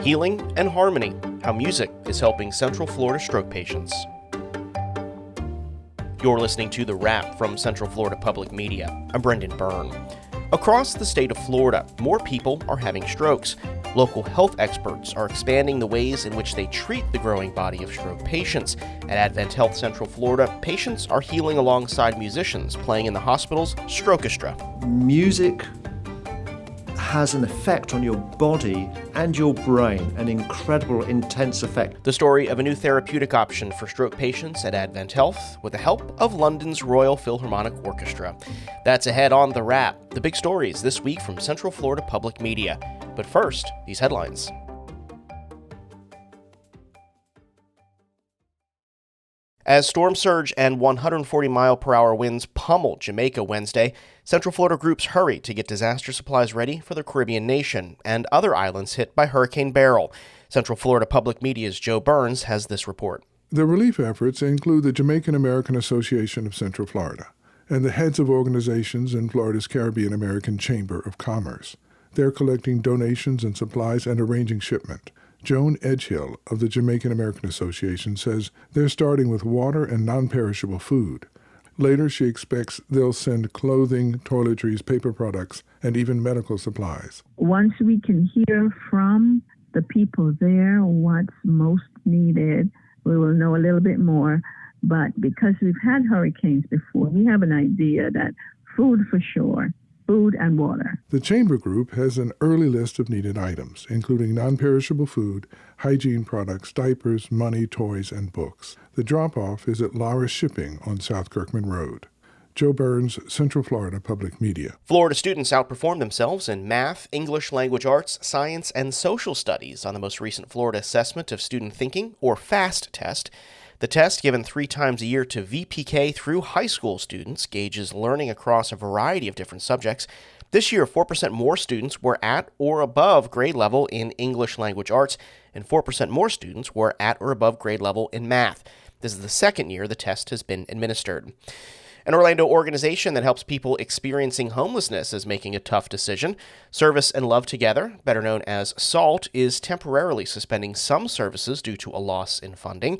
Healing and harmony, how music is helping Central Florida stroke patients. You're listening to The Wrap from Central Florida Public Media. I'm Brendan Byrne. Across the state of Florida, more people are having strokes. Local health experts are expanding the ways in which they treat the growing body of stroke patients. At AdventHealth Central Florida, patients are healing alongside musicians playing in the hospital's Strokeestra. Music has an effect on your body and your brain, an incredible, intense effect. The story of a new therapeutic option for stroke patients at AdventHealth with the help of London's Royal Philharmonic Orchestra. That's ahead on The Wrap, the big stories this week from Central Florida Public Media. But first, these headlines. As storm surge and 140-mile-per-hour winds pummeled Jamaica Wednesday, Central Florida groups hurried to get disaster supplies ready for the Caribbean nation and other islands hit by Hurricane Beryl. Central Florida Public Media's Joe Burns has this report. The relief efforts include the Jamaican American Association of Central Florida and the heads of organizations in Florida's Caribbean American Chamber of Commerce. They're collecting donations and supplies and arranging shipment. Joan Edgehill of the Jamaican American Association says they're starting with water and non-perishable food. Later, she expects they'll send clothing, toiletries, paper products, and even medical supplies. Once we can hear from the people there what's most needed, we will know a little bit more. But because we've had hurricanes before, we have an idea that food for sure. Food and water. The Chamber Group has an early list of needed items, including non-perishable food, hygiene products, diapers, money, toys, and books. The drop-off is at Lara Shipping on South Kirkman Road. Joe Burns, Central Florida Public Media. Florida students outperformed themselves in math, English language arts, science, and social studies on the most recent Florida Assessment of Student Thinking, or FAST test. The test, given 3 times a year to VPK through high school students, gauges learning across a variety of different subjects. This year, 4% more students were at or above grade level in English language arts, and 4% more students were at or above grade level in math. This is the second year the test has been administered. An Orlando organization that helps people experiencing homelessness is making a tough decision. Service and Love Together, better known as SALT, is temporarily suspending some services due to a loss in funding.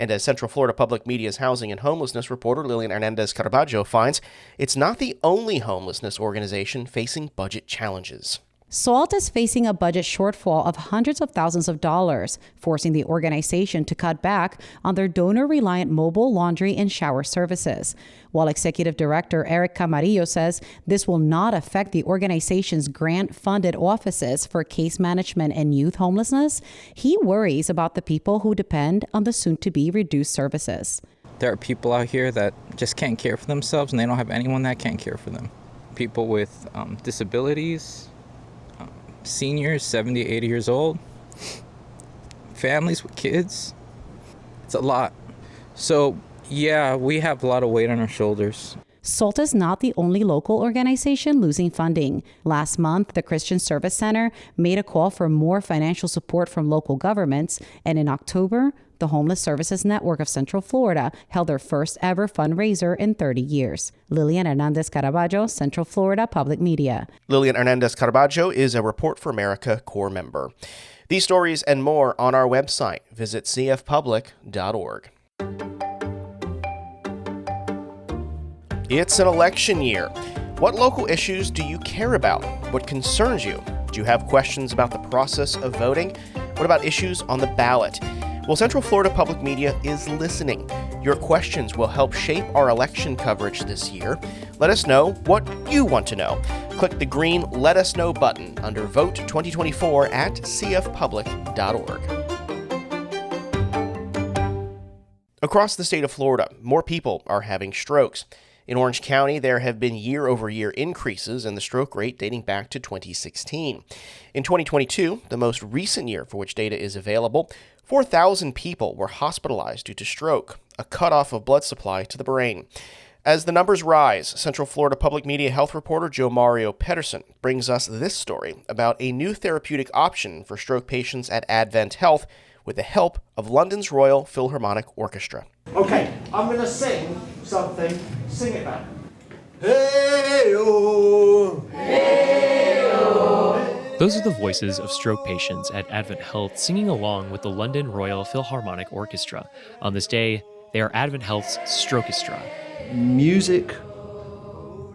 And as Central Florida Public Media's housing and homelessness reporter Lillian Hernandez-Carballo finds, it's not the only homelessness organization facing budget challenges. SALT is facing a budget shortfall of hundreds of thousands of dollars, forcing the organization to cut back on their donor-reliant mobile laundry and shower services. While Executive Director Eric Camarillo says this will not affect the organization's grant-funded offices for case management and youth homelessness, he worries about the people who depend on the soon-to-be reduced services. There are people out here that just can't care for themselves, and they don't have anyone that can care for them. People with disabilities, seniors, 70, 80 years old, families with kids. It's a lot. So, yeah, we have a lot of weight on our shoulders. SALT is not the only local organization losing funding. Last month, the Christian Service Center made a call for more financial support from local governments, and in October, the Homeless Services Network of Central Florida held their first ever fundraiser in 30 years. Lillian Hernandez-Carballo, Central Florida Public Media. Lillian Hernandez-Carballo is a Report for America Corps member. These stories and more on our website. Visit cfpublic.org. It's an election year. What local issues do you care about? What concerns you? Do you have questions about the process of voting? What about issues on the ballot? Well, Central Florida Public Media is listening. Your questions will help shape our election coverage this year. Let us know what you want to know. Click the green Let Us Know button under Vote 2024 at cfpublic.org. Across the state of Florida, more people are having strokes. In Orange County, there have been year-over-year increases in the stroke rate dating back to 2016. In 2022, the most recent year for which data is available, 4,000 people were hospitalized due to stroke, a cutoff of blood supply to the brain. As the numbers rise, Central Florida Public Media health reporter Joe Mario Pedersen brings us this story about a new therapeutic option for stroke patients at AdventHealth with the help of London's Royal Philharmonic Orchestra. Okay, I'm going to sing something. Sing it back. Hey-oh. Hey-oh. Those are the voices of stroke patients at AdventHealth singing along with the London Royal Philharmonic Orchestra. On this day, they are AdventHealth's Strokeestra. Music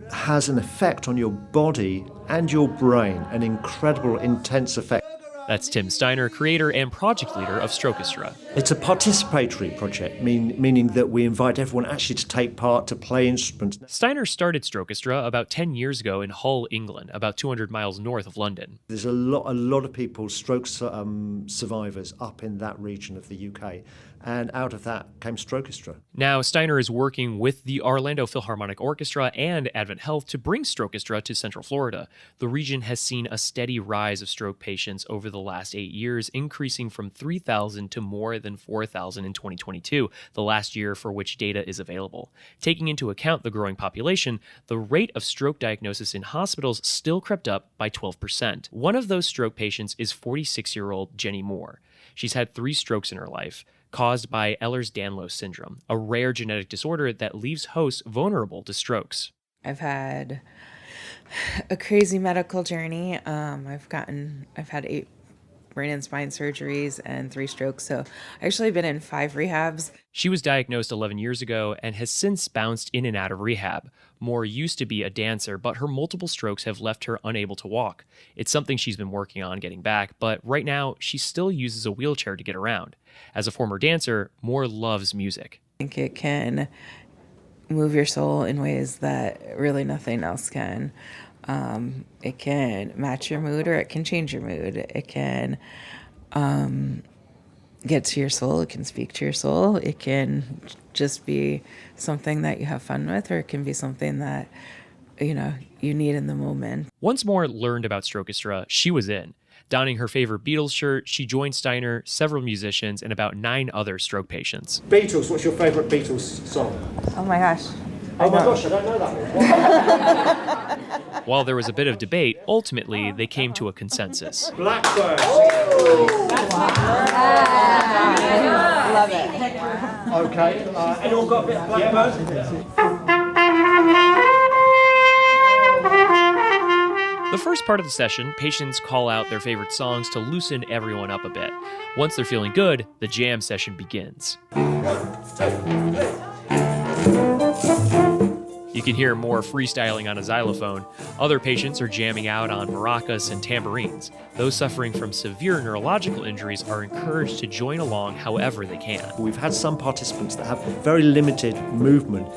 has an effect on your body and your brain, an incredible, intense effect. That's Tim Steiner, creator and project leader of Strokeestra. It's a participatory project, meaning that we invite everyone actually to take part, to play instruments. Steiner started Strokeestra about 10 years ago in Hull, England, about 200 miles north of London. There's a lot of people, stroke survivors, up in that region of the UK. And out of that came Strokeestra. Now, Steiner is working with the Orlando Philharmonic Orchestra and AdventHealth to bring Strokeestra to Central Florida. The region has seen a steady rise of stroke patients over the last 8 years, increasing from 3,000 to more than 4,000 in 2022, the last year for which data is available. Taking into account the growing population, the rate of stroke diagnosis in hospitals still crept up by 12%. One of those stroke patients is 46-year-old Jenny Moore. She's had 3 strokes in her life, caused by Ehlers-Danlos syndrome, a rare genetic disorder that leaves hosts vulnerable to strokes. I've had a crazy medical journey. I've had 8 brain and spine surgeries and 3 strokes, so I've actually been in 5 rehabs. She was diagnosed 11 years ago and has since bounced in and out of rehab. Moore used to be a dancer, but her multiple strokes have left her unable to walk. It's something she's been working on getting back, but right now she still uses a wheelchair to get around. As a former dancer, Moore loves music. I think it can move your soul in ways that really nothing else can. It can match your mood or it can change your mood. It can get to your soul. It can speak to your soul. It can just be something that you have fun with, or it can be something that, you need in the moment. Once Moore learned about Strokeestra, she was in. Donning her favorite Beatles shirt, she joined Steiner, several musicians, and about 9 other stroke patients. Beatles, what's your favourite Beatles song? Oh my gosh. Oh my gosh, I don't know that one. While there was a bit of debate, ultimately they came to a consensus. Blackbird. Love it. Okay, anyone got a bit of Blackbird? The first part of the session, patients call out their favorite songs to loosen everyone up a bit. Once they're feeling good, the jam session begins. You can hear Moore freestyling on a xylophone. Other patients are jamming out on maracas and tambourines. Those suffering from severe neurological injuries are encouraged to join along however they can. We've had some participants that have very limited movement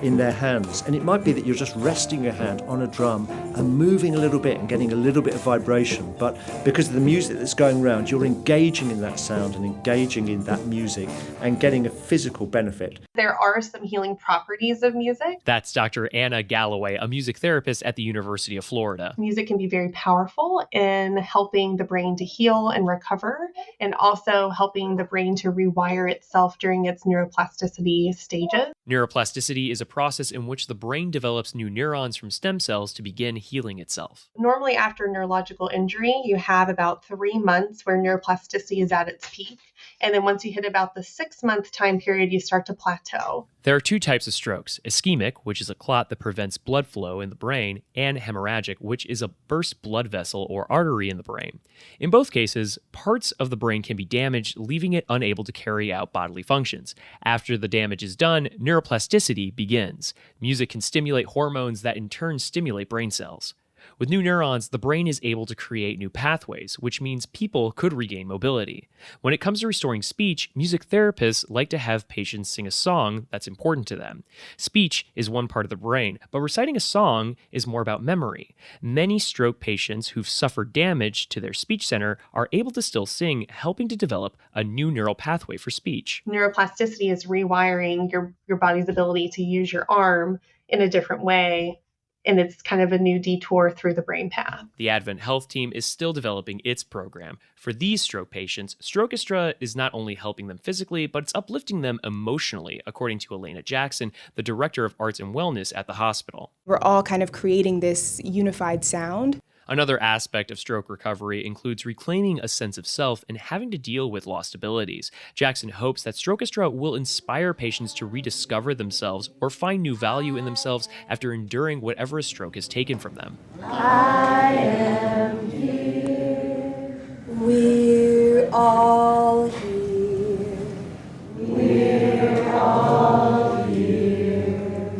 in their hands, and it might be that you're just resting your hand on a drum and moving a little bit and getting a little bit of vibration, but because of the music that's going around, you're engaging in that sound and engaging in that music and getting a physical benefit. There are some healing properties of music. That's Dr. Anna Galloway, a music therapist at the University of Florida. Music can be very powerful in helping the brain to heal and recover, and also helping the brain to rewire itself during its neuroplasticity stages. Neuroplasticity is a process in which the brain develops new neurons from stem cells to begin healing itself. Normally, after neurological injury, you have about 3 months where neuroplasticity is at its peak. And then once you hit about the 6-month time period, you start to plateau. There are 2 types of strokes: ischemic, which is a clot that prevents blood flow in the brain, and hemorrhagic, which is a burst blood vessel or artery in the brain. In both cases, parts of the brain can be damaged, leaving it unable to carry out bodily functions. After the damage is done, neuroplasticity begins. Music can stimulate hormones that in turn stimulate brain cells. With new neurons, the brain is able to create new pathways, which means people could regain mobility. When it comes to restoring speech, music therapists like to have patients sing a song that's important to them. Speech is one part of the brain, but reciting a song is more about memory. Many stroke patients who've suffered damage to their speech center are able to still sing, helping to develop a new neural pathway for speech. Neuroplasticity is rewiring your body's ability to use your arm in a different way. And it's kind of a new detour through the brain path. The AdventHealth team is still developing its program. For these stroke patients, Strokeestra is not only helping them physically, but it's uplifting them emotionally, according to Elena Jackson, the director of arts and wellness at the hospital. We're all kind of creating this unified sound. Another aspect of stroke recovery includes reclaiming a sense of self and having to deal with lost abilities. Jackson hopes that Strokeestra will inspire patients to rediscover themselves or find new value in themselves after enduring whatever a stroke has taken from them. I am here. all here. We're all here.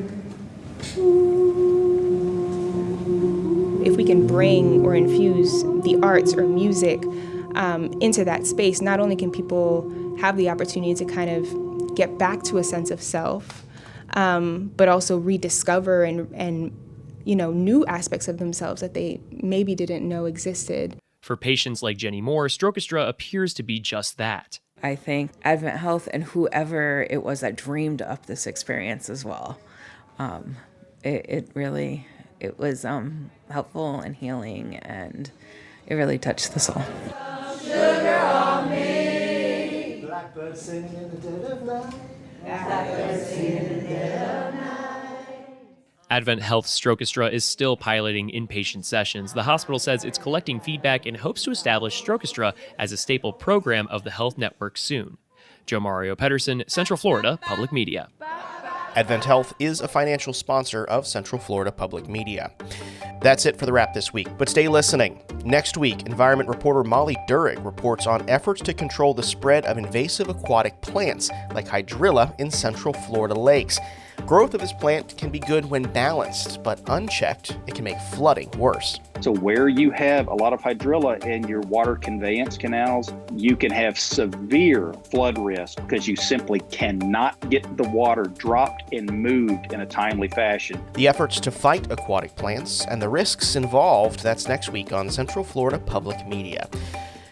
If we can bring or infuse the arts or music into that space, not only can people have the opportunity to kind of get back to a sense of self, but also rediscover and new aspects of themselves that they maybe didn't know existed. For patients like Jenny Moore, Strokestra appears to be just that. I think AdventHealth and whoever it was that dreamed up this experience as well. It was helpful and healing, and it really touched the soul. Sugar on me. Blackbird singing in the dead of night. Blackbird singing in the dead of night. AdventHealth Strokestra is still piloting inpatient sessions. The hospital says it's collecting feedback and hopes to establish Strokestra as a staple program of the health network soon. Joe Mario Pedersen, Central Florida Public Media. AdventHealth is a financial sponsor of Central Florida Public Media. That's it for the wrap this week, but stay listening. Next week, environment reporter Molly Durig reports on efforts to control the spread of invasive aquatic plants like hydrilla in Central Florida lakes. Growth of this plant can be good when balanced, but unchecked, it can make flooding worse. So where you have a lot of hydrilla in your water conveyance canals, you can have severe flood risk because you simply cannot get the water dropped and moved in a timely fashion. The efforts to fight aquatic plants and the risks involved, that's next week on Central Florida Public Media.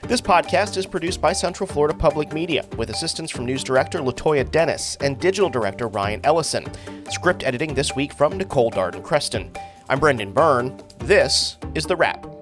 This podcast is produced by Central Florida Public Media with assistance from News Director Latoya Dennis and Digital Director Ryan Ellison. Script editing this week from Nicole Darden-Creston. I'm Brendan Byrne. This is The Wrap.